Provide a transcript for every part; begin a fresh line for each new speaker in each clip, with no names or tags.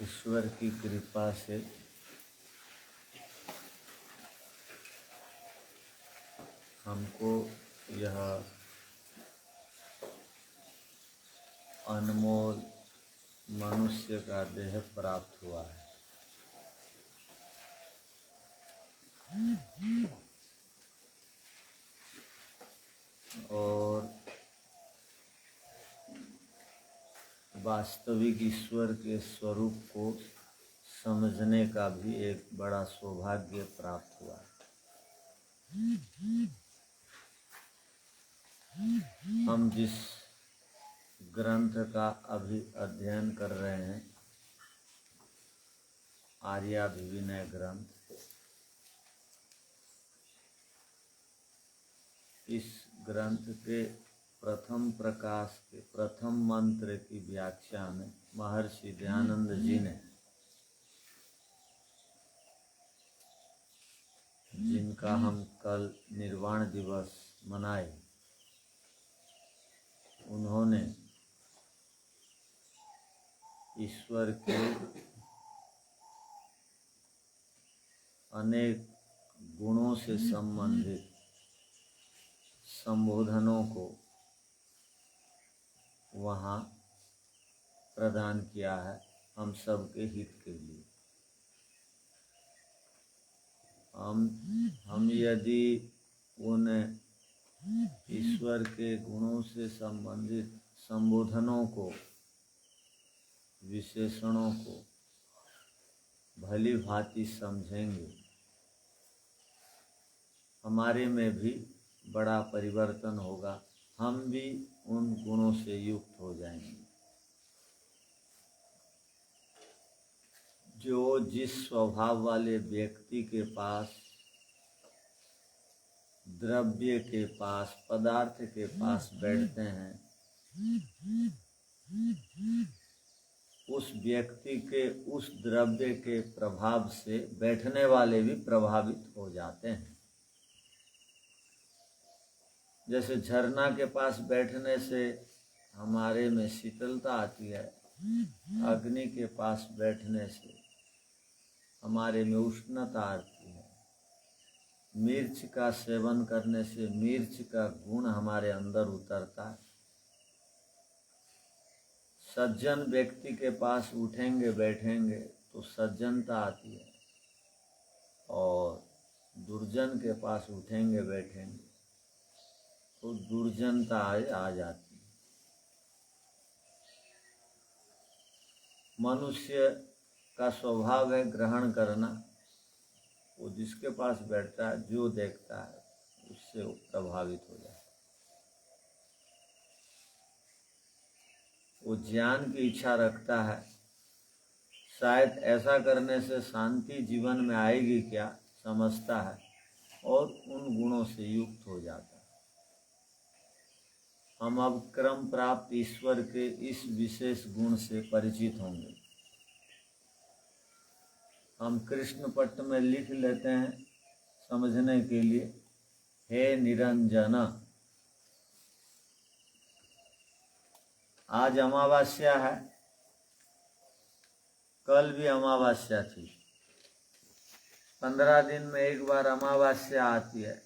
ईश्वर की कृपा से हमको यह अनमोल मनुष्य का देह प्राप्त हुआ है। और वास्तविक ईश्वर के स्वरूप को समझने का भी एक बड़ा सौभाग्य प्राप्त हुआ है। हम जिस ग्रंथ का अभी अध्ययन कर रहे हैं, आर्याभिविनय ग्रंथ, इस ग्रंथ के प्रथम प्रकाश के प्रथम मंत्र की व्याख्या में महर्षि दयानंद जी ने, जिनका हम कल निर्वाण दिवस मनाए, उन्होंने ईश्वर के अनेक गुणों से संबंधित संबोधनों को वहाँ प्रदान किया है हम सबके हित के लिए। हम यदि उन ईश्वर के गुणों से संबंधित संबोधनों को, विशेषणों को भली भांति समझेंगे, हमारे में भी बड़ा परिवर्तन होगा, हम भी उन गुणों से युक्त हो जाएंगे। जो जिस स्वभाव वाले व्यक्ति के पास, द्रव्य के पास, पदार्थ के पास बैठते हैं, उस व्यक्ति के उस द्रव्य के प्रभाव से बैठने वाले भी प्रभावित हो जाते हैं। जैसे झरना के पास बैठने से हमारे में शीतलता आती है, अग्नि के पास बैठने से हमारे में उष्णता आती है, मिर्च का सेवन करने से मिर्च का गुण हमारे अंदर उतरता है। सज्जन व्यक्ति के पास उठेंगे बैठेंगे तो सज्जनता आती है, और दुर्जन के पास उठेंगे बैठेंगे तो दुर्जनता आ जाती है। मनुष्य का स्वभाव है ग्रहण करना। वो जिसके पास बैठता है, जो देखता है, उससे वो प्रभावित हो जाता है। वो ज्ञान की इच्छा रखता है, शायद ऐसा करने से शांति जीवन में आएगी क्या, समझता है और उन गुणों से युक्त हो जाता है। हम अब क्रम प्राप्त ईश्वर के इस विशेष गुण से परिचित होंगे। हम कृष्ण पट्ट में लिख लेते हैं समझने के लिए, हे निरंजन। आज अमावस्या है, कल भी अमावस्या थी। 15 दिन में एक बार अमावस्या आती है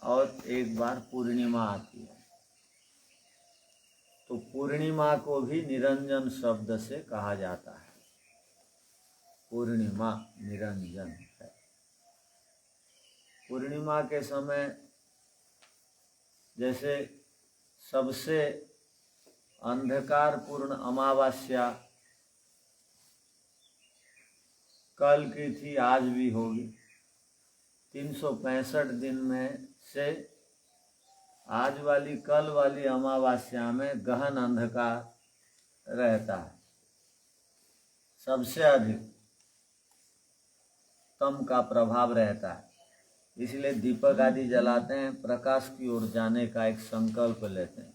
और एक बार पूर्णिमा आती है। तो पूर्णिमा को भी निरंजन शब्द से कहा जाता है। पूर्णिमा निरंजन है। पूर्णिमा के समय जैसे सबसे अंधकारपूर्ण अमावस्या कल की थी, आज भी होगी। 365 दिन में से आज वाली, कल वाली अमावस्या में गहन अंधकार रहता है। सबसे अधिक तम का प्रभाव रहता है। इसलिए दीपक आदि जलाते हैं, प्रकाश की ओर जाने का एक संकल्प लेते हैं।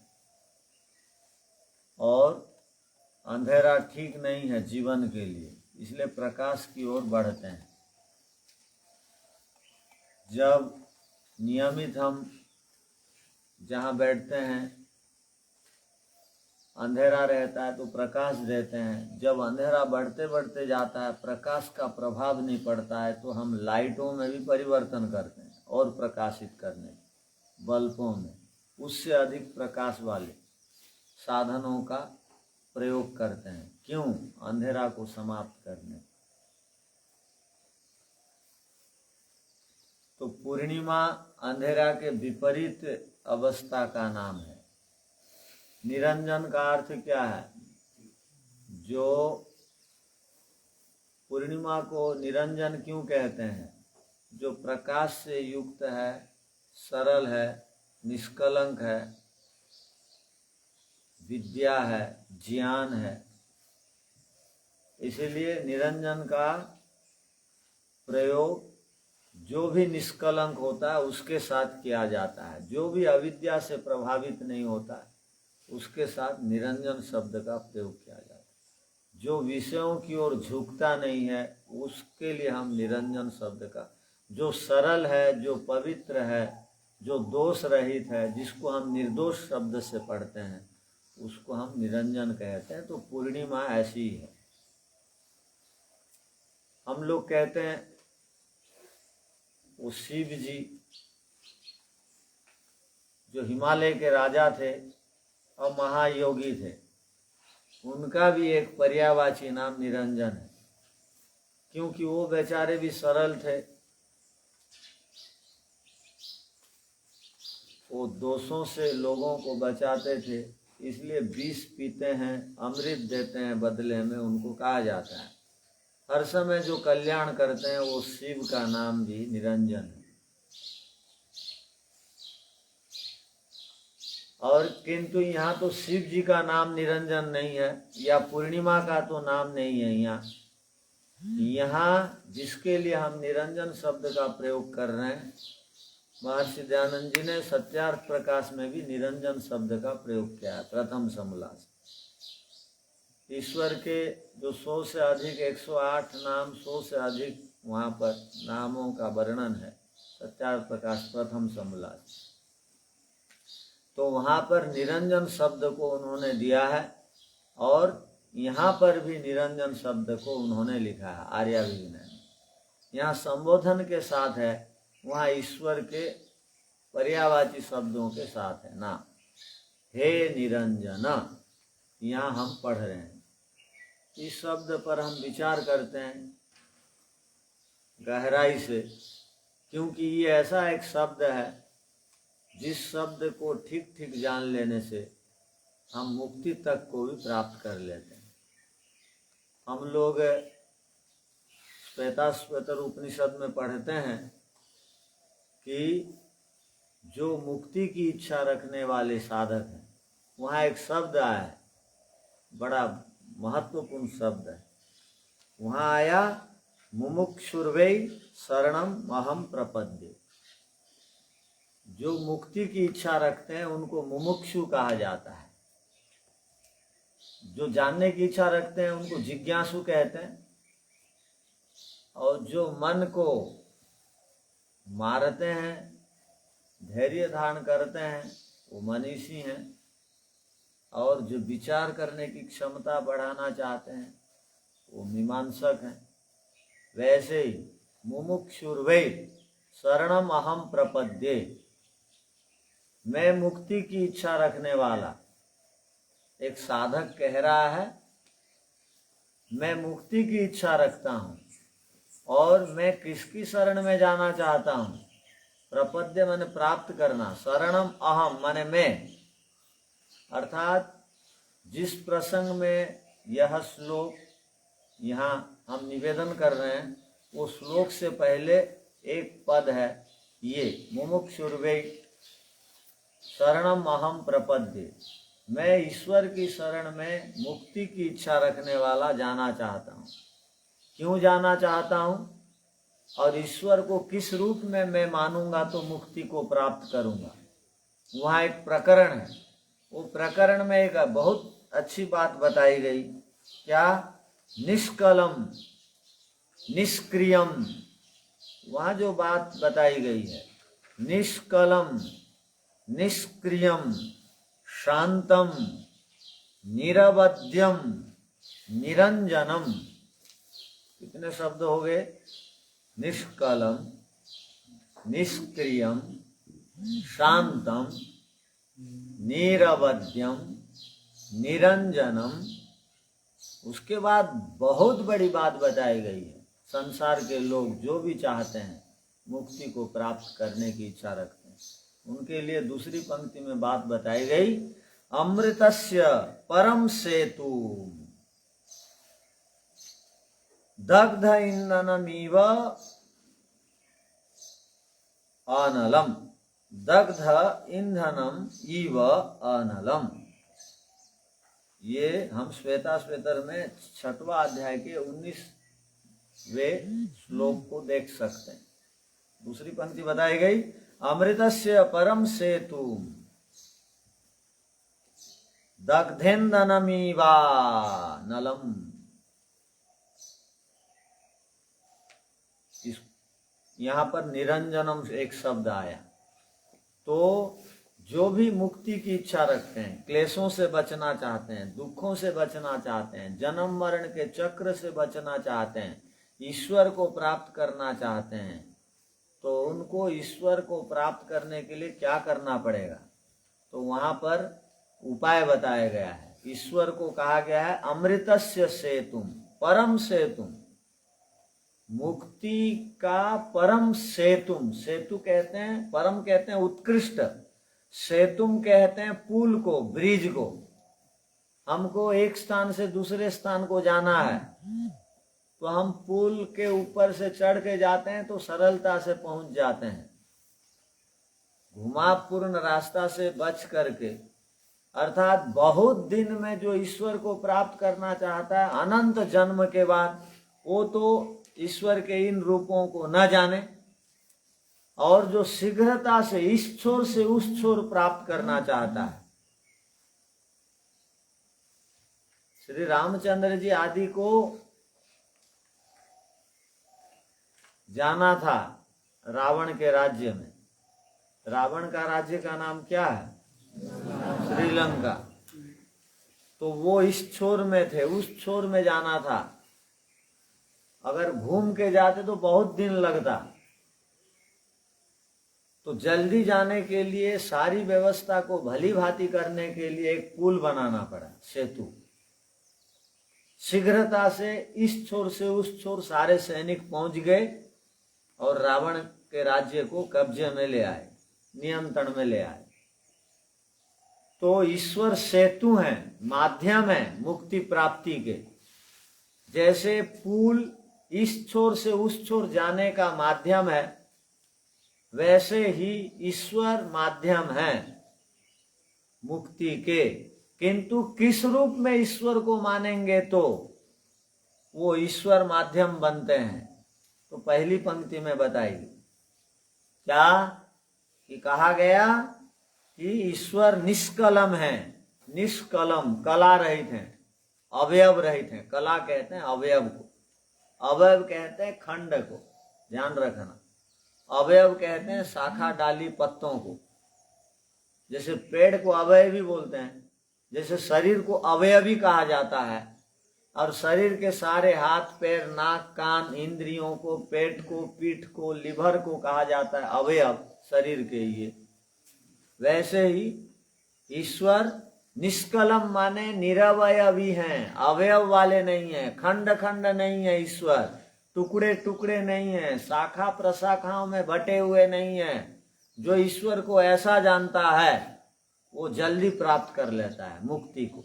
और अंधेरा ठीक नहीं है जीवन के लिए, इसलिए प्रकाश की ओर बढ़ते हैं। जब नियमित हम जहाँ बैठते हैं अंधेरा रहता है तो प्रकाश देते हैं। जब अंधेरा बढ़ते बढ़ते जाता है, प्रकाश का प्रभाव नहीं पड़ता है, तो हम लाइटों में भी परिवर्तन करते हैं और प्रकाशित करने, बल्बों में उससे अधिक प्रकाश वाले साधनों का प्रयोग करते हैं। क्यों? अंधेरा को समाप्त करने। तो पूर्णिमा अंधेरा के विपरीत अवस्था का नाम है। निरंजन का अर्थ क्या है? जो पूर्णिमा को निरंजन क्यों कहते हैं? जो प्रकाश से युक्त है, सरल है, निष्कलंक है, विद्या है, ज्ञान है, इसलिए निरंजन का प्रयोग जो भी निष्कलंक होता है उसके साथ किया जाता है। जो भी अविद्या से प्रभावित नहीं होता है उसके साथ निरंजन शब्द का प्रयोग किया जाता है। जो विषयों की ओर झुकता नहीं है उसके लिए हम निरंजन शब्द का, जो सरल है, जो पवित्र है, जो दोष रहित है, जिसको हम निर्दोष शब्द से पढ़ते हैं, उसको हम निरंजन कहते हैं। तो पूर्णिमा ऐसी है। हम लोग कहते हैं वो शिव जी जो हिमालय के राजा थे और महायोगी थे, उनका भी एक पर्यायवाची नाम निरंजन है, क्योंकि वो बेचारे भी सरल थे। वो दोषों से लोगों को बचाते थे, इसलिए विष पीते हैं, अमृत देते हैं बदले में, उनको कहा जाता है। हर समय जो कल्याण करते हैं वो शिव का नाम भी निरंजन है। और किंतु यहाँ तो शिव जी का नाम निरंजन नहीं है, या पूर्णिमा का तो नाम नहीं है। यहाँ जिसके लिए हम निरंजन शब्द का प्रयोग कर रहे हैं, महर्षि दयानंद जी ने सत्यार्थ प्रकाश में भी निरंजन शब्द का प्रयोग किया है, प्रथम समोल्लास। ईश्वर के जो 100 से अधिक 108 नाम, 100 से अधिक वहाँ पर नामों का वर्णन है, सत्यार्थ प्रकाश प्रथम समोल्लास। तो वहाँ पर निरंजन शब्द को उन्होंने दिया है, और यहाँ पर भी निरंजन शब्द को उन्होंने लिखा है आर्याभिविनय में। यहाँ संबोधन के साथ है, वहाँ ईश्वर के पर्यायवाची शब्दों के साथ है ना। हे निरंजन, यहाँ हम पढ़ रहे हैं। इस शब्द पर हम विचार करते हैं गहराई से, क्योंकि ये ऐसा एक शब्द है जिस शब्द को ठीक ठीक जान लेने से हम मुक्ति तक को भी प्राप्त कर लेते हैं। हम लोग श्वेताश्वतर उपनिषद में पढ़ते हैं कि जो मुक्ति की इच्छा रखने वाले साधक हैं, वहाँ एक शब्द आया है, बड़ा महत्वपूर्ण शब्द है। वहाँ आया मुमुक्षुर्वै शरणम अहम प्रपद्ये। जो मुक्ति की इच्छा रखते हैं उनको मुमुक्षु कहा जाता है। जो जानने की इच्छा रखते हैं उनको जिज्ञासु कहते हैं, और जो मन को मारते हैं, धैर्य धारण करते हैं, वो मनीषी हैं। और जो विचार करने की क्षमता बढ़ाना चाहते हैं वो मीमांसक हैं। वैसे ही मुमुक्षुर्वै शरणम अहम प्रपद्ये, मैं मुक्ति की इच्छा रखने वाला एक साधक कह रहा है, मैं मुक्ति की इच्छा रखता हूँ और मैं किसकी शरण में जाना चाहता हूँ। प्रपद्य माने प्राप्त करना, शरणम अहम माने मैं। अर्थात जिस प्रसंग में यह श्लोक यहाँ हम निवेदन कर रहे हैं, वो श्लोक से पहले एक पद है, ये मुमुक्षुर्वै शरणम अहम प्रपद्ये, मैं ईश्वर की शरण में मुक्ति की इच्छा रखने वाला जाना चाहता हूँ। क्यों जाना चाहता हूँ और ईश्वर को किस रूप में मैं मानूंगा तो मुक्ति को प्राप्त करूंगा। वहाँ एक प्रकरण है, वो प्रकरण में एक बहुत अच्छी बात बताई गई। क्या? निष्कलम निष्क्रियम। वहाँ जो बात बताई गई है, निष्कलम निष्क्रियम शांतम निरवध्यम, निरंजनम, कितने शब्द हो गए? निष्कलम, निष्क्रियम, शांतम, निरवध्यम, निरंजनम। उसके बाद बहुत बड़ी बात बताई गई है। संसार के लोग जो भी चाहते हैं, मुक्ति को प्राप्त करने की इच्छा रखते हैं, उनके लिए दूसरी पंक्ति में बात बताई गई, अमृतस्य परम सेतु दग्ध इंधनमिव अनलम, दग्ध ईंधनम इव अनलम। ये हम श्वेता श्वेतर में 6वां अध्याय के 19वें श्लोक को देख सकते हैं। दूसरी पंक्ति बताई गई, अमृतस्य परम सेतु दग्धेन्दनमीवा नलम। यहां पर निरंजनम एक शब्द आया। तो जो भी मुक्ति की इच्छा रखते हैं, क्लेशों से बचना चाहते हैं, दुखों से बचना चाहते हैं, जन्म मरण के चक्र से बचना चाहते हैं, ईश्वर को प्राप्त करना चाहते हैं, तो उनको ईश्वर को प्राप्त करने के लिए क्या करना पड़ेगा? तो वहां पर उपाय बताया गया है। ईश्वर को कहा गया है अमृतस्य सेतुम, परम सेतुम, मुक्ति का परम सेतुम। सेतु कहते हैं, परम कहते हैं उत्कृष्ट, सेतुम कहते हैं पुल को, ब्रिज को। हमको एक स्थान से दूसरे स्थान को जाना है, तो हम पुल के ऊपर से चढ़ के जाते हैं तो सरलता से पहुंच जाते हैं। घुमावपूर्ण रास्ता से बच करके, अर्थात बहुत दिन में जो ईश्वर को प्राप्त करना चाहता है अनंत जन्म के बाद, वो तो ईश्वर के इन रूपों को न जाने, और जो शीघ्रता से इस छोर से उस छोर प्राप्त करना चाहता है। श्री रामचंद्र जी आदि को जाना था रावण के राज्य में। रावण का राज्य का नाम क्या है? श्रीलंका। तो वो इस छोर में थे, उस छोर में जाना था। अगर घूम के जाते तो बहुत दिन लगता, तो जल्दी जाने के लिए सारी व्यवस्था को भली भांति करने के लिए एक पुल बनाना पड़ा, सेतु। शीघ्रता से इस छोर से उस छोर सारे सैनिक पहुंच गए और रावण के राज्य को कब्जे में ले आए, नियंत्रण में ले आए। तो ईश्वर सेतु है, माध्यम है मुक्ति प्राप्ति के। जैसे पुल इस छोर से उस छोर जाने का माध्यम है, वैसे ही ईश्वर माध्यम है मुक्ति के। किंतु किस रूप में ईश्वर को मानेंगे तो वो ईश्वर माध्यम बनते हैं। तो पहली पंक्ति में बताइए क्या कि कहा गया कि ईश्वर निष्कलम है। निष्कलम, कला रहित हैं, अवयव रहित हैं। कला कहते हैं अवयव को, अवयव कहते हैं खंड को, ध्यान रखना। अवयव कहते हैं शाखा डाली पत्तों को। जैसे पेड़ को अवयवी बोलते हैं, जैसे शरीर को अवयवी कहा जाता है, और शरीर के सारे हाथ पैर नाक कान इंद्रियों को, पेट को, पीठ को, लिवर को कहा जाता है अवयव शरीर के ये। वैसे ही ईश्वर निष्कलम माने निरवयवी हैं, अवयव वाले नहीं है, खंड खंड नहीं है ईश्वर, टुकड़े टुकड़े नहीं है, शाखा प्रशाखाओं में बटे हुए नहीं है। जो ईश्वर को ऐसा जानता है वो जल्दी प्राप्त कर लेता है मुक्ति को।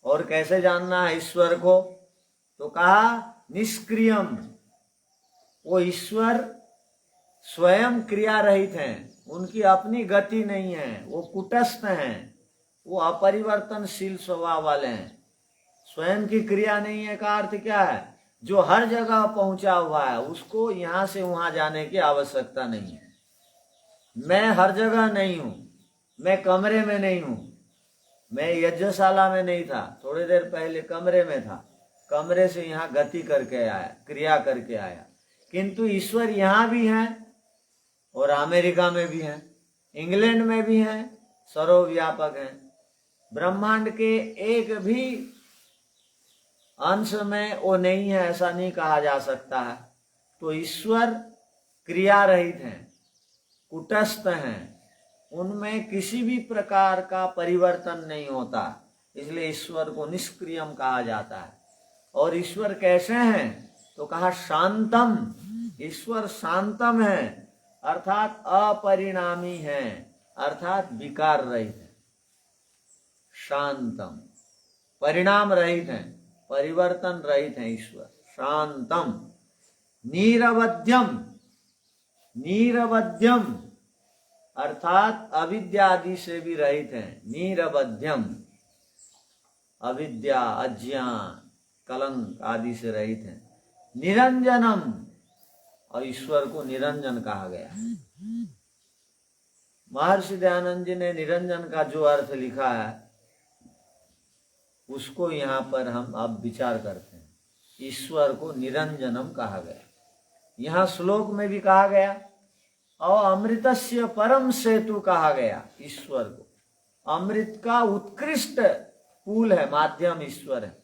और कैसे जानना है ईश्वर को? तो कहा निष्क्रियम, वो ईश्वर स्वयं क्रिया रहित हैं, उनकी अपनी गति नहीं है, वो कुटस्थ हैं, वो अपरिवर्तनशील स्वभाव वाले हैं। स्वयं की क्रिया नहीं है का अर्थ क्या है? जो हर जगह पहुंचा हुआ है उसको यहां से वहां जाने की आवश्यकता नहीं है। मैं हर जगह नहीं हूं, मैं कमरे में नहीं हूं, मैं यज्ञशाला में नहीं था, थोड़ी देर पहले कमरे में था, कमरे से यहाँ गति करके आया, क्रिया करके आया। किंतु ईश्वर यहाँ भी है और अमेरिका में भी है, इंग्लैंड में भी है, सर्वव्यापक है। ब्रह्मांड के एक भी अंश में वो नहीं है ऐसा नहीं कहा जा सकता है। तो ईश्वर क्रिया रहित हैं, कुटस्थ हैं, उनमें किसी भी प्रकार का परिवर्तन नहीं होता, इसलिए ईश्वर को निष्क्रियम कहा जाता है। और ईश्वर कैसे हैं तो कहा शांतम, ईश्वर शांतम है अर्थात अपरिणामी है, अर्थात विकार रहित है। शांतम परिणाम रहित है, परिवर्तन रहित है ईश्वर। शांतम निरवध्यम, निरवध्यम अर्थात अविद्या आदि से भी रहित है। निरवध्यम अविद्या अज्ञान कलंक आदि से रहित है। निरंजनम, और ईश्वर को निरंजन कहा गया। महर्षि दयानंद जी ने निरंजन का जो अर्थ लिखा है उसको यहाँ पर हम अब विचार करते हैं। ईश्वर को निरंजनम कहा गया। यहाँ श्लोक में भी कहा गया और अमृतस्य परम सेतु कहा गया। ईश्वर को अमृत का उत्कृष्ट पुल है, माध्यम ईश्वर है।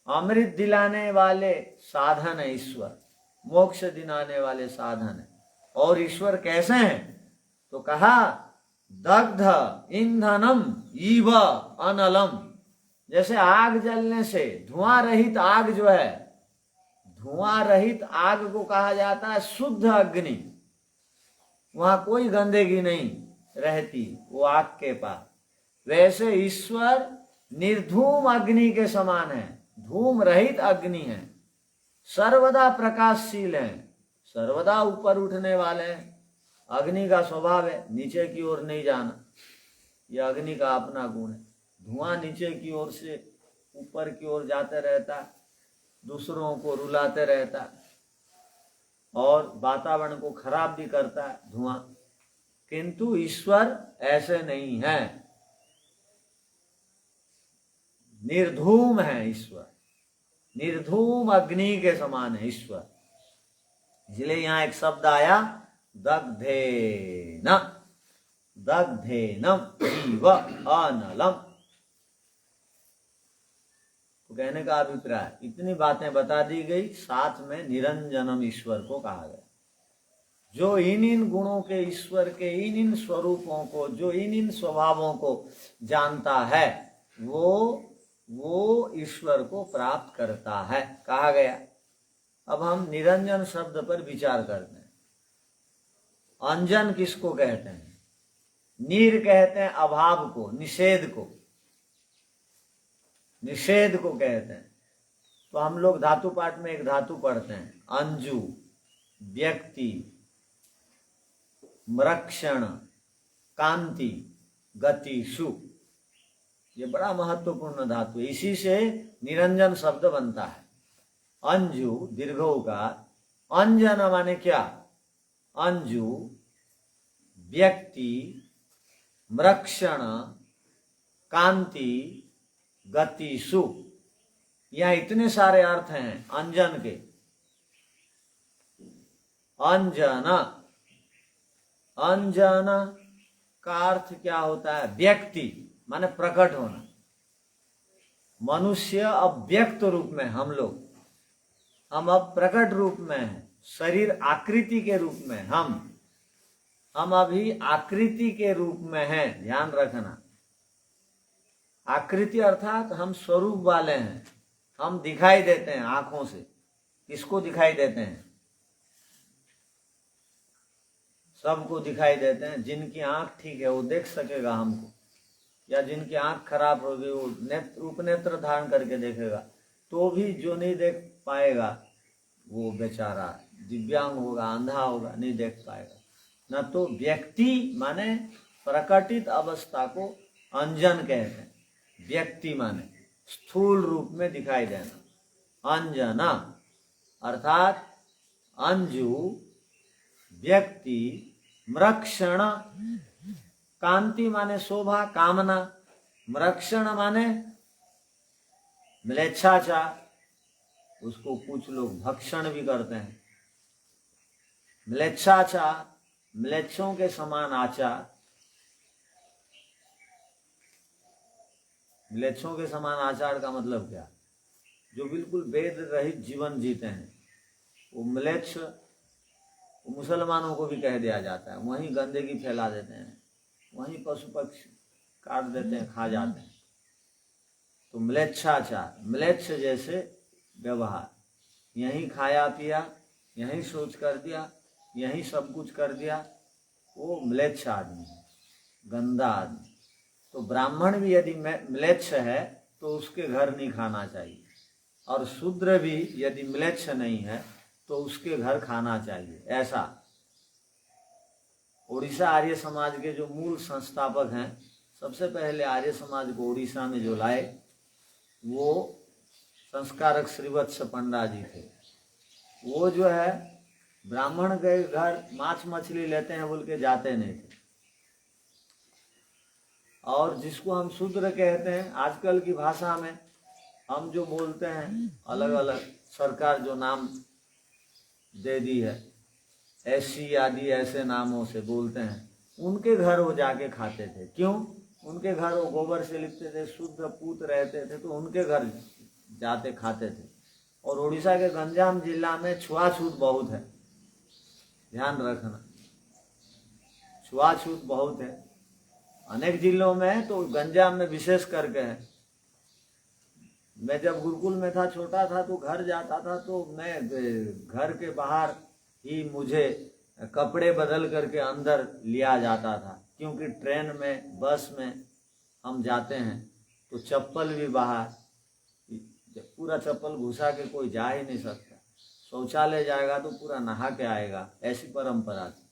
अमृत दिलाने वाले साधन है ईश्वर, मोक्ष दिलाने वाले साधन है। और ईश्वर कैसे हैं तो कहा दग्ध ईंधनम इव अनलम, जैसे आग जलने से धुआं रहित आग जो है, धुआं रहित आग को कहा जाता है शुद्ध अग्नि, वहां कोई गंदगी नहीं रहती वो आग के पास। वैसे ईश्वर निर्धूम अग्नि के समान है, धूम रहित अग्नि है, सर्वदा प्रकाशशील है, सर्वदा ऊपर उठने वाले हैं। अग्नि का स्वभाव है नीचे की ओर नहीं जाना, यह अग्नि का अपना गुण है। धुआं नीचे की ओर से ऊपर की ओर जाते रहता, दूसरों को रुलाते रहता और वातावरण को खराब भी करता है धुआं। किंतु ईश्वर ऐसे नहीं है, निर्धूम है ईश्वर, निर्धूम अग्नि के समान है ईश्वर। इसलिए यहां एक शब्द आया दग्धेन, दग्धेनम इव अनलम। तो कहने का अभिप्राय इतनी बातें बता दी गई, साथ में निरंजनम ईश्वर को कहा गया। जो इन गुणों के ईश्वर के इन स्वरूपों को, जो इन स्वभावों को जानता है वो ईश्वर को प्राप्त करता है, कहा गया। अब हम निरंजन शब्द पर विचार करते हैं। अंजन किसको कहते हैं? नीर कहते हैं अभाव को, निषेध को, निषेध को कहते हैं। तो हम लोग धातु पाठ में एक धातु पढ़ते हैं, अंजु, व्यक्ति, मृक्षण, कांति, गतिषु। ये बड़ा महत्वपूर्ण धातु है, इसी से निरंजन शब्द बनता है। अंजु दीर्घोकार, अंजन माने क्या? अंजु, व्यक्ति, मृक्षण, कांति, गतिषु, यहां इतने सारे अर्थ हैं अंजन के। अंजन, अंजन का अर्थ क्या होता है? व्यक्ति माने प्रकट होना। मनुष्य अब व्यक्त रूप में, हम लोग, हम अब प्रकट रूप में हैं, शरीर आकृति के रूप में, हम अभी आकृति के रूप में हैं, ध्यान रखना। आकृति अर्थात हम स्वरूप वाले हैं, हम दिखाई देते हैं आंखों से। किसको दिखाई देते हैं? सबको दिखाई देते हैं। जिनकी आंख ठीक है वो देख सकेगा हमको, या जिनकी आंख खराब होगी वो उपनेत्र धारण करके देखेगा, तो भी जो नहीं देख पाएगा वो बेचारा दिव्यांग होगा, अंधा होगा, नहीं देख पाएगा। न तो व्यक्ति माने प्रकटित अवस्था को अंजन कहते हैं। व्यक्ति माने स्थूल रूप में दिखाई देना। अंजना अर्थात अंजु, व्यक्ति, मृक्षण, कांति माने शोभा, कामना, मृक्षण माने म्लेच्छाचार, उसको कुछ लोग भक्षण भी करते हैं। म्लेच्छाचार, म्लेच्छों के समान आचार, म्लेच्छों के समान आचार का मतलब क्या? जो बिल्कुल वेद रहित जीवन जीते हैं वो म्लेच्छ। मुसलमानों को भी कह दिया जाता है, वहीं गंदगी फैला देते हैं, वहीं पशु पक्षी काट देते हैं, खा जाते हैं। तो म्लेच्छाचार, म्लेच्छ जैसे व्यवहार, यहीं खाया पिया, यहीं सोच कर दिया, यहीं सब कुछ कर दिया, वो म्लेच्छ आदमी है, गंदा आदमी। तो ब्राह्मण भी यदि म्लेच्छ है तो उसके घर नहीं खाना चाहिए, और शूद्र भी यदि म्लेच्छ नहीं है तो उसके घर खाना चाहिए। ऐसा उड़ीसा आर्य समाज के जो मूल संस्थापक हैं, सबसे पहले आर्य समाज को उड़ीसा में जो लाए वो संस्कारक श्रीवत्स पंडा जी थे। वो जो है ब्राह्मण के घर मांस मछली लेते हैं बोल के जाते नहीं थे। और जिसको हम शूद्र कहते हैं, आजकल की भाषा में हम जो बोलते हैं, अलग अलग सरकार जो नाम दे दी है, ऐसी आदि ऐसे नामों से बोलते हैं, उनके घर वो जाके खाते थे। क्यों? उनके घर वो गोबर से लिपते थे, शुद्ध पूत रहते थे, तो उनके घर जाते खाते थे। और उड़ीसा के गंजाम जिला में छुआछूत बहुत है, ध्यान रखना, छुआछूत बहुत है। अनेक जिलों में है तो गंजाम में विशेष करके है। मैं जब गुरुकुल में था, छोटा था, तो घर जाता था तो मैं घर के बाहर ही मुझे कपड़े बदल करके अंदर लिया जाता था, क्योंकि ट्रेन में बस में हम जाते हैं तो चप्पल भी बाहर, पूरा चप्पल घुसा के कोई जा ही नहीं सकता। शौचालय जाएगा तो पूरा नहा के आएगा, ऐसी परंपरा थी।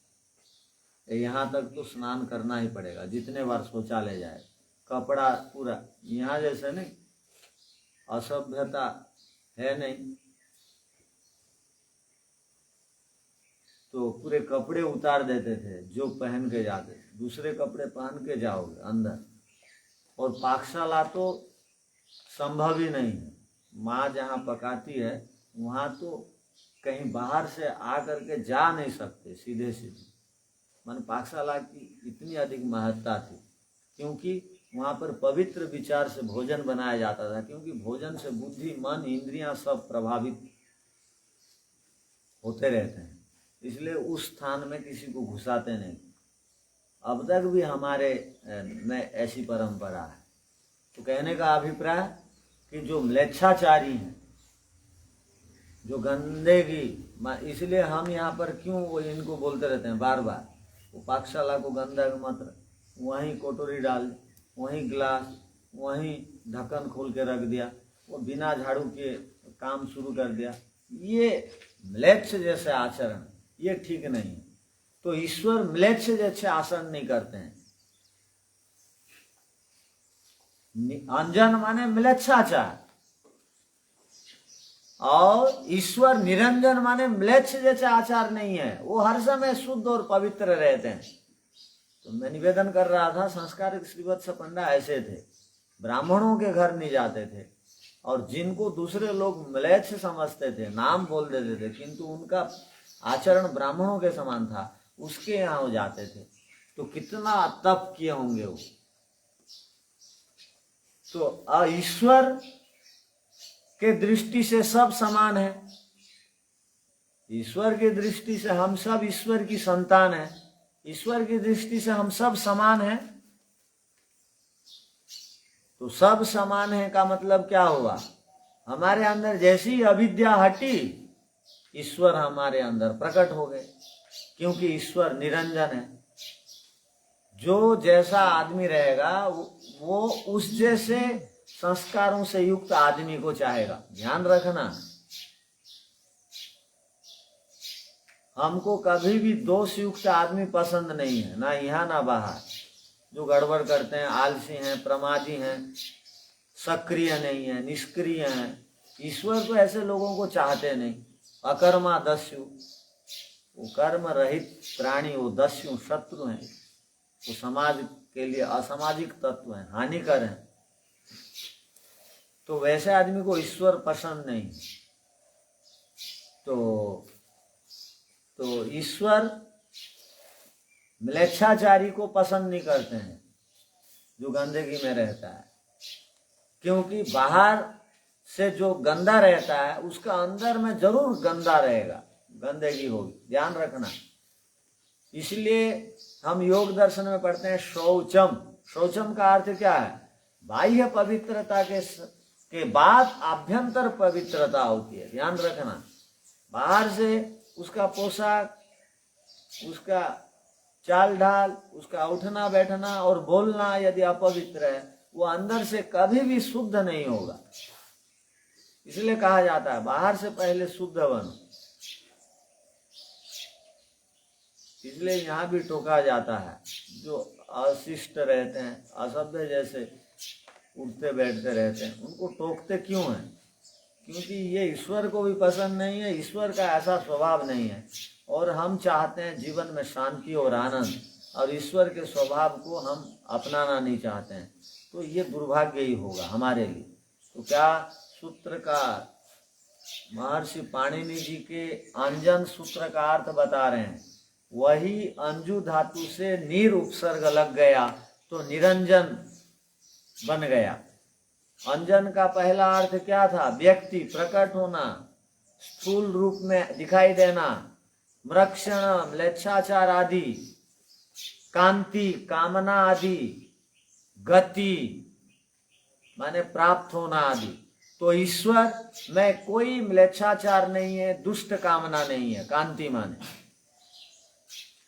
यहाँ तक तो स्नान करना ही पड़ेगा जितने बार शौचालय जाए, कपड़ा पूरा, यहाँ जैसे नहीं असभ्यता है नहीं। तो पूरे कपड़े उतार देते थे जो पहन के जाते थे, दूसरे कपड़े पहन के जाओगे अंदर। और पाकशाला तो संभव ही नहीं है, माँ जहाँ पकाती है वहाँ तो कहीं बाहर से आ करके जा नहीं सकते सीधे सीधे। मन पाकशाला की इतनी अधिक महत्ता थी, क्योंकि वहाँ पर पवित्र विचार से भोजन बनाया जाता था, क्योंकि भोजन से बुद्धि, मन, इंद्रियां सब प्रभावित होते रहते हैं, इसलिए उस स्थान में किसी को घुसाते नहीं। अब तक भी हमारे में ऐसी परंपरा है। तो कहने का अभिप्राय कि जो म्लेच्छाचारी हैं, जो गंदगी, इसलिए हम यहाँ पर क्यों वो इनको बोलते रहते हैं बार बार, वो पाकशाला को गंदा मत, वहीं कटोरी डाल, वहीं गिलास, वहीं ढक्कन खोल के रख दिया, वो बिना झाड़ू के काम शुरू कर दिया, ये म्लेच्छ जैसे आचरण, ये ठीक नहीं है। तो ईश्वर म्लेच्छ जैसे आचरण नहीं करते हैं। अंजन माने म्लेच्छाचार, और ईश्वर निरंजन माने म्लेच्छ जैसे आचार नहीं है, वो हर समय शुद्ध और पवित्र रहते हैं। तो मैं निवेदन कर रहा था, संस्कार श्रीवत्स पंडा ऐसे थे, ब्राह्मणों के घर नहीं जाते थे, और जिनको दूसरे लोग म्लेच्छ समझते थे नाम बोल देते थे, किंतु उनका आचरण ब्राह्मणों के समान था, उसके यहाँ वो जाते थे। तो कितना तप किए होंगे वो। तो ईश्वर के दृष्टि से सब समान है, ईश्वर की दृष्टि से हम सब ईश्वर की संतान है, ईश्वर की दृष्टि से हम सब समान हैं। तो सब समान है का मतलब क्या हुआ? हमारे अंदर जैसी अविद्या हटी, ईश्वर हमारे अंदर प्रकट हो गए, क्योंकि ईश्वर निरंजन है। जो जैसा आदमी रहेगा वो उस जैसे संस्कारों से युक्त आदमी को चाहेगा। ध्यान रखना, हमको कभी भी दोष युक्त आदमी पसंद नहीं है, ना यहाँ ना बाहर। जो गड़बड़ करते हैं, आलसी हैं, प्रमादी हैं, सक्रिय नहीं है, निष्क्रिय हैं, ईश्वर तो ऐसे लोगों को चाहते नहीं। अकर्मा दस्यु, वो कर्म रहित प्राणी, वो दस्यु शत्रु हैं, वो समाज के लिए असामाजिक तत्व हैं, हानिकर हैं। तो वैसे आदमी को ईश्वर पसंद नहीं। तो ईश्वर म्लेच्छाचारी को पसंद नहीं करते हैं, जो गंदगी में रहता है। क्योंकि बाहर से जो गंदा रहता है उसका अंदर में जरूर गंदा रहेगा, गंदगी होगी, ध्यान रखना। इसलिए हम योग दर्शन में पढ़ते हैं शौचम। शौचम का अर्थ क्या है? बाह्य पवित्रता के बाद आभ्यंतर पवित्रता होती है, ध्यान रखना। बाहर से उसका पोशाक, उसका चाल ढाल, उसका उठना बैठना और बोलना यदि अपवित्र है, वो अंदर से कभी भी शुद्ध नहीं होगा। इसलिए कहा जाता है बाहर से पहले शुद्ध बनो। इसलिए यहाँ भी टोका जाता है, जो अशिष्ट रहते हैं, असभ्य जैसे उठते बैठते रहते हैं, उनको टोकते क्यों हैं? क्योंकि ये ईश्वर को भी पसंद नहीं है, ईश्वर का ऐसा स्वभाव नहीं है। और हम चाहते हैं जीवन में शांति और आनंद, और ईश्वर के स्वभाव को हम अपनाना नहीं चाहते हैं, तो ये दुर्भाग्य ही होगा हमारे लिए। तो क्या सूत्रकार महर्षि पाणिनि जी के अंजन सूत्र का अर्थ बता रहे हैं। वही अंजु धातु से नीर उपसर्ग लग गया तो निरंजन बन गया। अंजन का पहला अर्थ क्या था? व्यक्ति, प्रकट होना, स्थूल रूप में दिखाई देना, मृक्षण, म्लेच्छाचार आदि, कांति, कामना आदि, गति माने प्राप्त होना आदि। तो ईश्वर में कोई म्लेच्छाचार नहीं है, दुष्ट कामना नहीं है। कांति माने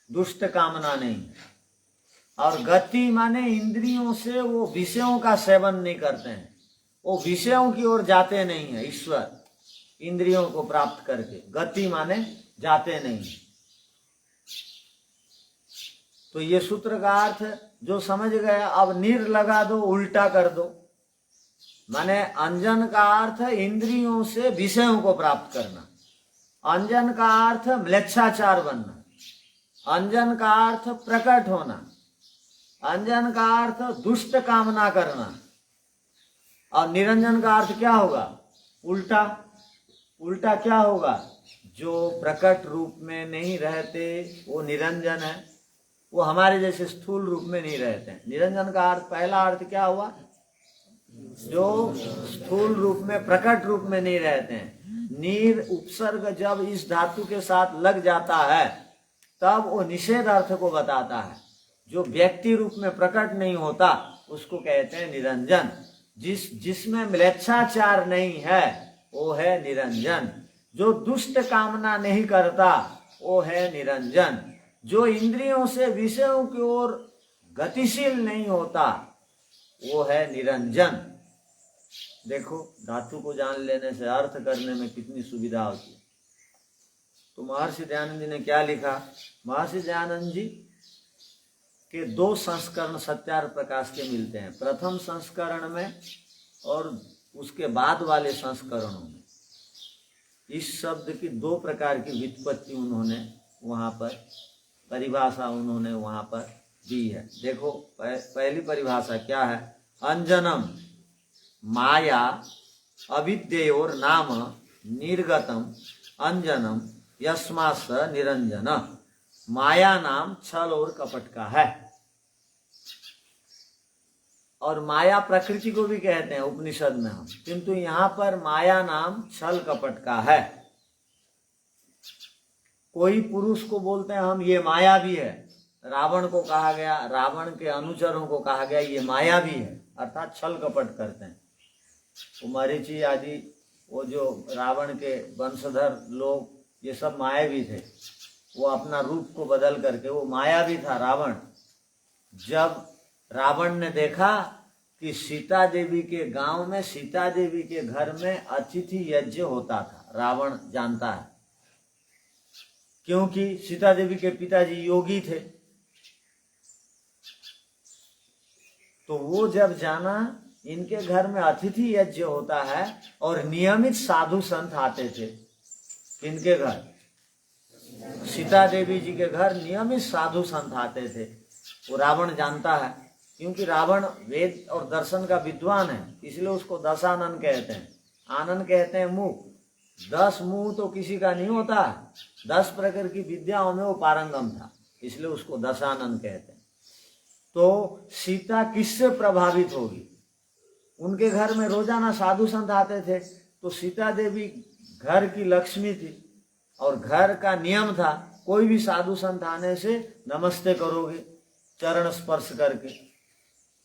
दुष्ट कामना नहीं है, और गति माने इंद्रियों से वो विषयों का सेवन नहीं करते हैं, वो विषयों की ओर जाते नहीं है। ईश्वर इंद्रियों को प्राप्त करके, गति माने जाते नहीं। तो ये सूत्र का अर्थ जो समझ गया, अब नीर लगा दो, उल्टा कर दो। माने अंजन का अर्थ इंद्रियों से विषयों को प्राप्त करना, अंजन का अर्थ म्लेच्छाचार बनना, अंजन का अर्थ प्रकट होना, अंजन का अर्थ दुष्ट कामना करना, और निरंजन का अर्थ क्या होगा? उल्टा। उल्टा क्या होगा? जो प्रकट रूप में नहीं रहते वो निरंजन है, वो हमारे जैसे स्थूल रूप में नहीं रहते हैं। निरंजन का अर्थ, पहला अर्थ क्या हुआ? जो स्थूल रूप में, प्रकट रूप में नहीं रहते हैं। नीर उपसर्ग जब इस धातु के साथ लग जाता है तब वो निषेध अर्थ को बताता है। जो व्यक्ति रूप में प्रकट नहीं होता उसको कहते हैं निरंजन। जिसमें म्लेच्छाचार नहीं है वो है निरंजन। जो दुष्ट कामना नहीं करता वो है निरंजन। जो इंद्रियों से विषयों की ओर गतिशील नहीं होता वो है निरंजन। देखो, धातु को जान लेने से अर्थ करने में कितनी सुविधा होती है। तो महर्षि दयानंद जी ने क्या लिखा? महर्षि दयानंद जी के 2 संस्करण सत्यार्थ प्रकाश के मिलते हैं। प्रथम संस्करण में और उसके बाद वाले संस्करणों में इस शब्द की 2 प्रकार की व्युत्पत्ति उन्होंने वहां पर, परिभाषा उन्होंने वहां पर दी है। देखो, पहली परिभाषा क्या है? अंजनम माया अविद्योर नाम निर्गतम अंजनम यस्मास निरंजन। माया नाम छल और कपट का है, और माया प्रकृति को भी कहते हैं उपनिषद में हम, किंतु यहाँ पर माया नाम छल कपट का है। कोई पुरुष को बोलते हैं हम ये माया भी है। रावण को कहा गया, रावण के अनुचरों को कहा गया ये माया भी है, अर्थात छल कपट करते हैं। वो मरीचि आदि, वो जो रावण के वंशधर लोग, ये सब मायावी थे। वो अपना रूप को बदल करके, वो मायावी था रावण। जब रावण ने देखा कि सीता देवी के गांव में, सीता देवी के घर में अतिथि यज्ञ होता था, रावण जानता है क्योंकि सीता देवी के पिताजी योगी थे। तो वो जब जाना इनके घर में अतिथि यज्ञ होता है और नियमित साधु संत आते थे। इनके घर, सीता देवी जी के घर नियमित साधु संत आते थे। वो रावण जानता है, क्योंकि रावण वेद और दर्शन का विद्वान है, इसलिए उसको दशानन कहते हैं। आनंद कहते हैं मुख। 10 मुंह तो किसी का नहीं होता, 10 प्रकार की विद्याओं में वो पारंगम था, इसलिए उसको दशानन कहते हैं। तो सीता किससे प्रभावित होगी? उनके घर में रोजाना साधु संत आते थे। तो सीता देवी घर की लक्ष्मी थी और घर का नियम था, कोई भी साधु संत आने से नमस्ते करोगे चरण स्पर्श करके,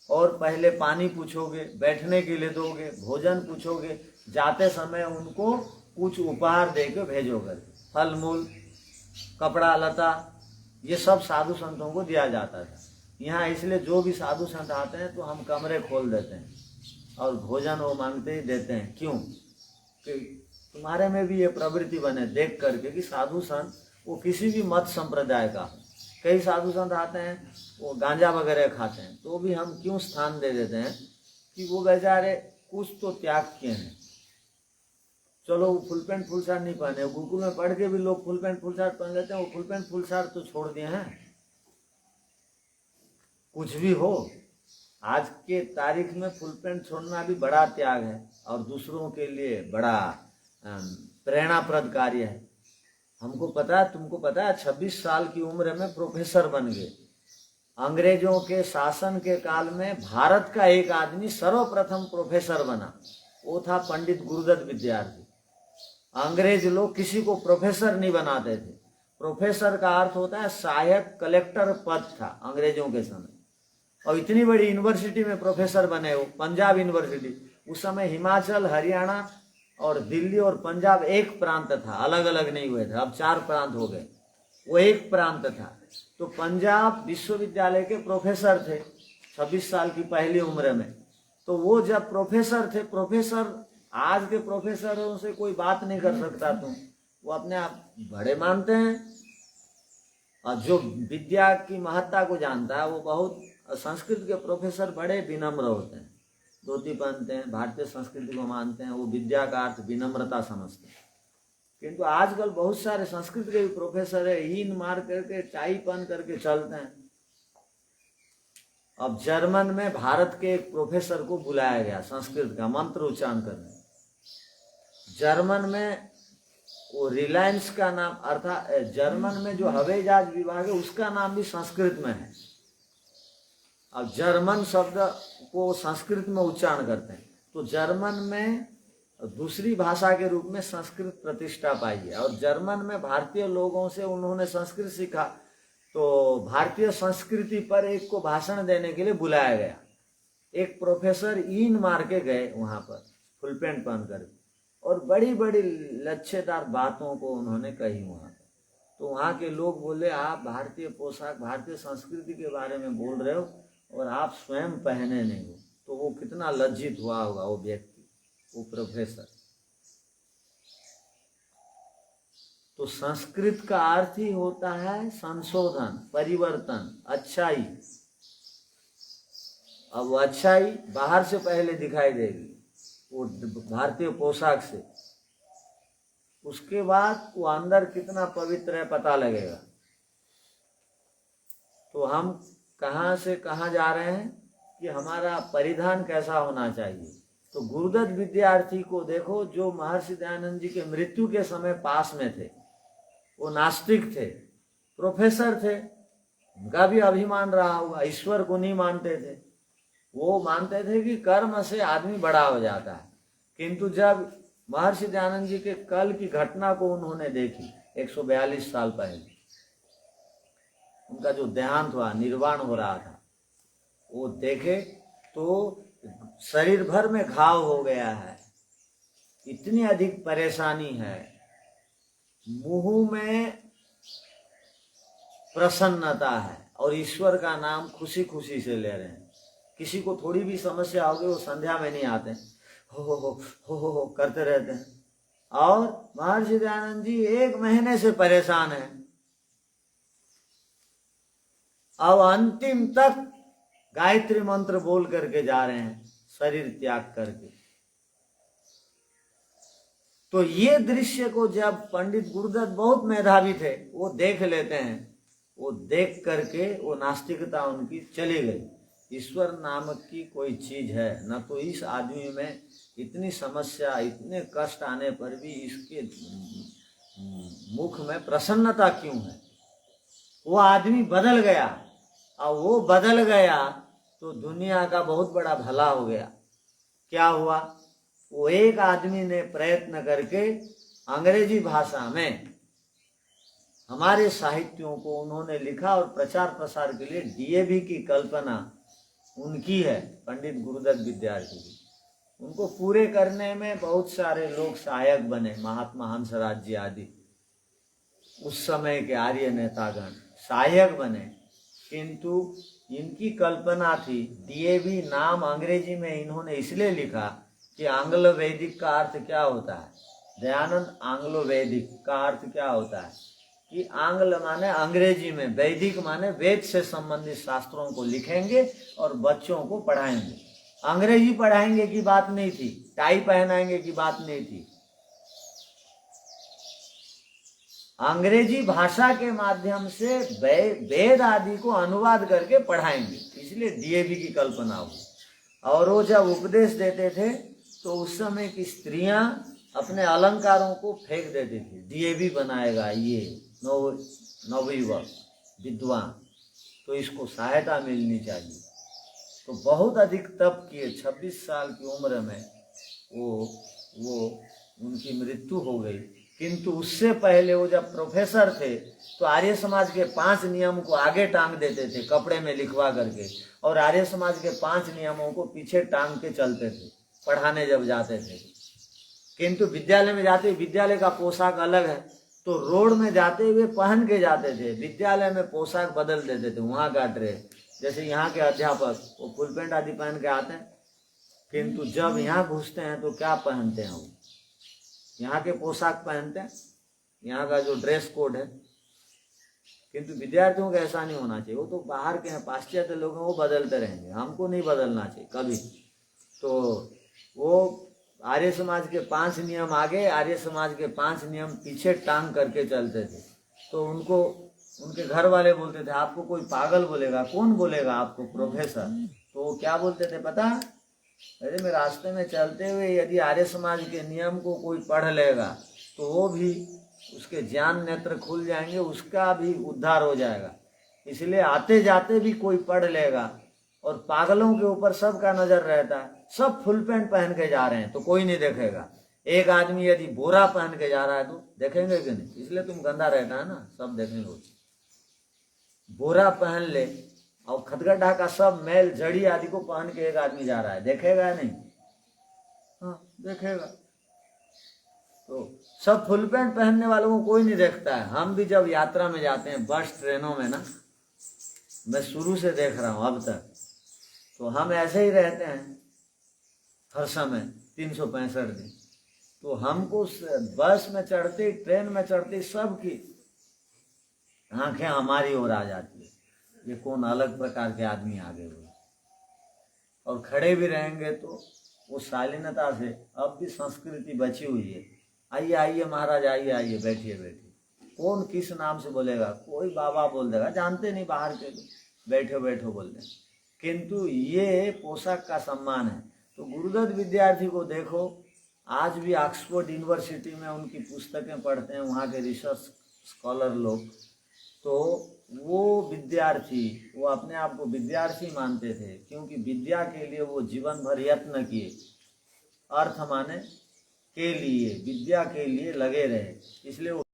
और पहले पानी पूछोगे, बैठने के लिए दोगे, भोजन पूछोगे, जाते समय उनको कुछ उपहार देके भेजोगे, फल मूल, कपड़ा लता, ये सब साधु संतों को दिया जाता था। यहाँ इसलिए जो भी साधु संत आते हैं तो हम कमरे खोल देते हैं और भोजन वो मांगते ही देते हैं। क्यों? कि तुम्हारे में भी ये प्रवृत्ति बने देख करके कि साधु संत वो किसी भी मत संप्रदाय का, कई साधु संत आते हैं वो गांजा वगैरह खाते हैं, तो भी हम क्यों स्थान दे देते हैं कि वो बेचारे कुछ तो त्याग किए हैं। चलो वो फुल पैंट फुल शर्ट नहीं पहने, गुरुकुल में पढ़ के भी लोग फुल पैंट फुल शर्ट पहन लेते हैं, वो फुल पैंट फुल शर्ट तो छोड़ दिए हैं। कुछ भी हो, आज के तारीख में फुल पैंट छोड़ना भी बड़ा त्याग है और दूसरों के लिए बड़ा प्रेरणाप्रद कार्य है। हमको पता है, तुमको पता है, 26 साल की उम्र में प्रोफेसर बन गए। अंग्रेजों के शासन के काल में भारत का एक आदमी सर्वप्रथम प्रोफेसर बना, वो था पंडित गुरुदत्त विद्यार्थी। अंग्रेज लोग किसी को प्रोफेसर नहीं बनाते थे। प्रोफेसर का अर्थ होता है सहायक कलेक्टर पद था अंग्रेजों के समय, और इतनी बड़ी यूनिवर्सिटी में प्रोफेसर बने वो, पंजाब यूनिवर्सिटी। उस समय हिमाचल, हरियाणा और दिल्ली और पंजाब एक प्रांत था, अलग अलग नहीं हुए थे, अब 4 प्रांत हो गए, वो एक प्रांत था। तो पंजाब विश्वविद्यालय के प्रोफेसर थे 26 साल की पहली उम्र में। तो वो जब प्रोफेसर थे, प्रोफेसर आज के प्रोफेसरों से कोई बात नहीं कर सकता, तुम वो अपने आप बड़े मानते हैं, और जो विद्या की महत्ता को जानता है वो बहुत, संस्कृत के प्रोफेसर बड़े विनम्र होते हैं, धोती पहनते हैं, भारतीय संस्कृति को मानते हैं, वो विद्या का अर्थ विनम्रता समझते हैं। किंतु आजकल बहुत सारे संस्कृत के भी प्रोफेसर है, हीन मार करके टाई पहन करके चलते हैं। अब जर्मन में भारत के एक प्रोफेसर को बुलाया गया संस्कृत का मंत्र उच्चारण करने। जर्मन में वो रिलायंस का नाम, अर्थात जर्मन में जो हवाई जहाज विभाग है उसका नाम भी संस्कृत में है। अब जर्मन शब्द को संस्कृत में उच्चारण करते हैं, तो जर्मन में दूसरी भाषा के रूप में संस्कृत प्रतिष्ठा पाई है। और जर्मन में भारतीय लोगों से उन्होंने संस्कृत सीखा, तो भारतीय संस्कृति पर एक को भाषण देने के लिए बुलाया गया। एक प्रोफेसर ईन मार के गए वहां पर फुल पैंट पहन कर, और बड़ी बड़ी लच्छेदार बातों को उन्होंने कही वहां पर। तो वहां के लोग बोले, आप भारतीय पोशाक, भारतीय संस्कृति के बारे में बोल रहे हो और आप स्वयं पहने नहीं हो। तो वो कितना लज्जित हुआ होगा वो व्यक्ति, वो प्रोफेसर। तो संस्कृत का अर्थ ही होता है संशोधन, परिवर्तन, अच्छाई। अब वो अच्छाई बाहर से पहले दिखाई देगी, वो भारतीय पोशाक से, उसके बाद वो अंदर कितना पवित्र है पता लगेगा। तो हम कहाँ से कहाँ जा रहे हैं कि हमारा परिधान कैसा होना चाहिए। तो गुरुदत्त विद्यार्थी को देखो, जो महर्षि दयानंद जी के मृत्यु के समय पास में थे, वो नास्तिक थे, प्रोफेसर थे, उनका भी अभिमान रहा होगा, ईश्वर को नहीं मानते थे। वो मानते थे कि कर्म से आदमी बड़ा हो जाता है। किंतु जब महर्षि दयानंद जी के कल की घटना को उन्होंने देखी 142 साल पहले, उनका जो देहांत हुआ, निर्वाण हो रहा था, वो देखे तो शरीर भर में घाव हो गया है, इतनी अधिक परेशानी है, मुंह में प्रसन्नता है और ईश्वर का नाम खुशी खुशी से ले रहे हैं। किसी को थोड़ी भी समस्या होगी वो संध्या में नहीं आते, हो करते रहते हैं। और महर्षि दयानंद जी 1 महीने से परेशान है, अब अंतिम तक गायत्री मंत्र बोल करके जा रहे हैं शरीर त्याग करके। तो ये दृश्य को जब पंडित गुरुदत्त बहुत मेधावी थे, वो देख लेते हैं, वो देख करके वो नास्तिकता उनकी चली गई। ईश्वर नामक की कोई चीज है न, तो इस आदमी में इतनी समस्या, इतने कष्ट आने पर भी इसके मुख में प्रसन्नता क्यों है। वो आदमी बदल गया, और वो बदल गया तो दुनिया का बहुत बड़ा भला हो गया। क्या हुआ, वो एक आदमी ने प्रयत्न करके अंग्रेजी भाषा में हमारे साहित्यों को उन्होंने लिखा और प्रचार प्रसार के लिए डीएवी की कल्पना उनकी है, पंडित गुरुदत्त विद्यार्थी की। उनको पूरे करने में बहुत सारे लोग सहायक बने, महात्मा हंसराज जी आदि उस समय के आर्य नेतागण सहायक बने, किंतु इनकी कल्पना थी। डीएवी नाम अंग्रेजी में इन्होंने इसलिए लिखा कि आंग्लो वैदिक का अर्थ क्या होता है, दयानंद आंग्लो वैदिक का अर्थ क्या होता है कि आंग्ल माने अंग्रेजी में, वैदिक माने वेद से संबंधित शास्त्रों को लिखेंगे और बच्चों को पढ़ाएंगे। अंग्रेजी पढ़ाएंगे की बात नहीं थी, टाई पहनाएंगे की बात नहीं थी, अंग्रेजी भाषा के माध्यम से वेद आदि को अनुवाद करके पढ़ाएंगे, इसलिए डीएवी की कल्पना हुई। और वो जब उपदेश देते थे तो उस समय की स्त्रियां अपने अलंकारों को फेंक देती थी, डीएवी बनाएगा ये नवयुवक विद्वान, तो इसको सहायता मिलनी चाहिए। तो बहुत अधिक तप किए, 26 साल की उम्र में वो उनकी मृत्यु हो गई। किंतु उससे पहले वो जब प्रोफेसर थे तो आर्य समाज के 5 नियम को आगे टांग देते थे कपड़े में लिखवा करके, और आर्य समाज के 5 नियमों को पीछे टांग के चलते थे पढ़ाने जब जाते थे। किंतु विद्यालय में जाते, विद्यालय का पोशाक अलग है, तो रोड में जाते हुए पहन के जाते थे, विद्यालय में पोशाक बदल देते थे, वहाँ का ड्रेस। जैसे यहाँ के अध्यापक वो फुल पैंट आदि पहन के आते हैं, किंतु जब यहाँ घुसते हैं तो क्या पहनते हैं, वो यहाँ के पोशाक पहनते हैं, यहाँ का जो ड्रेस कोड है। किंतु विद्यार्थियों का ऐसा नहीं होना चाहिए, वो तो बाहर के हैं, पाश्चात्य लोग हैं, वो बदलते रहेंगे, हमको नहीं बदलना चाहिए कभी। तो वो आर्य समाज के 5 नियम आगे, आर्य समाज के 5 नियम पीछे टांग करके चलते थे। तो उनको उनके घर वाले बोलते थे, आपको कोई पागल बोलेगा, कौन बोलेगा आपको प्रोफेसर? तो वो क्या बोलते थे पता, अरे मैं रास्ते में चलते हुए यदि आर्य समाज के नियम को कोई पढ़ लेगा तो वो भी, उसके ज्ञान नेत्र खुल जाएंगे, उसका भी उद्धार हो जाएगा। इसलिए आते जाते भी कोई पढ़ लेगा। और पागलों के ऊपर सबका नजर रहता है, सब फुल पैंट पहन के जा रहे हैं तो कोई नहीं देखेगा। एक आदमी यदि बोरा पहन के जा रहा है तो देखेंगे कि नहीं, इसलिए तुम गंदा रहता है ना, सब देखेंगे। बोरा पहन ले और खदगड्ढा का सब मैल जड़ी आदि को पहन के एक आदमी जा रहा है, देखेगा नहीं? हाँ देखेगा। तो सब फुल पैंट पहनने वालों को कोई नहीं देखता है। हम भी जब यात्रा में जाते हैं बस ट्रेनों में ना, मैं शुरू से देख रहा हूं अब तक, तो हम ऐसे ही रहते हैं हर समय 365 दिन। तो हमको बस में चढ़ते, ट्रेन में चढ़ते, सबकी आंखें हमारी ओर आ जाती है, ये कौन अलग प्रकार के आदमी आगे हुए। और खड़े भी रहेंगे तो वो शालीनता से, अब भी संस्कृति बची हुई है, आइए आइए महाराज, आइए आइए, बैठिए बैठिए। कौन किस नाम से बोलेगा, कोई बाबा बोल देगा, जानते नहीं बाहर के लोग, बैठो बैठो बोल दें। किंतु ये पोशाक का सम्मान है। तो गुरुदत्त विद्यार्थी को देखो, आज भी ऑक्सफोर्ड यूनिवर्सिटी में उनकी पुस्तकें पढ़ते हैं वहाँ के रिसर्च स्कॉलर लोग। तो वो विद्यार्थी, वो अपने आप को विद्यार्थी मानते थे, क्योंकि विद्या के लिए वो जीवन भर यत्न किए, अर्थ माने के लिए, विद्या के लिए लगे रहे, इसलिए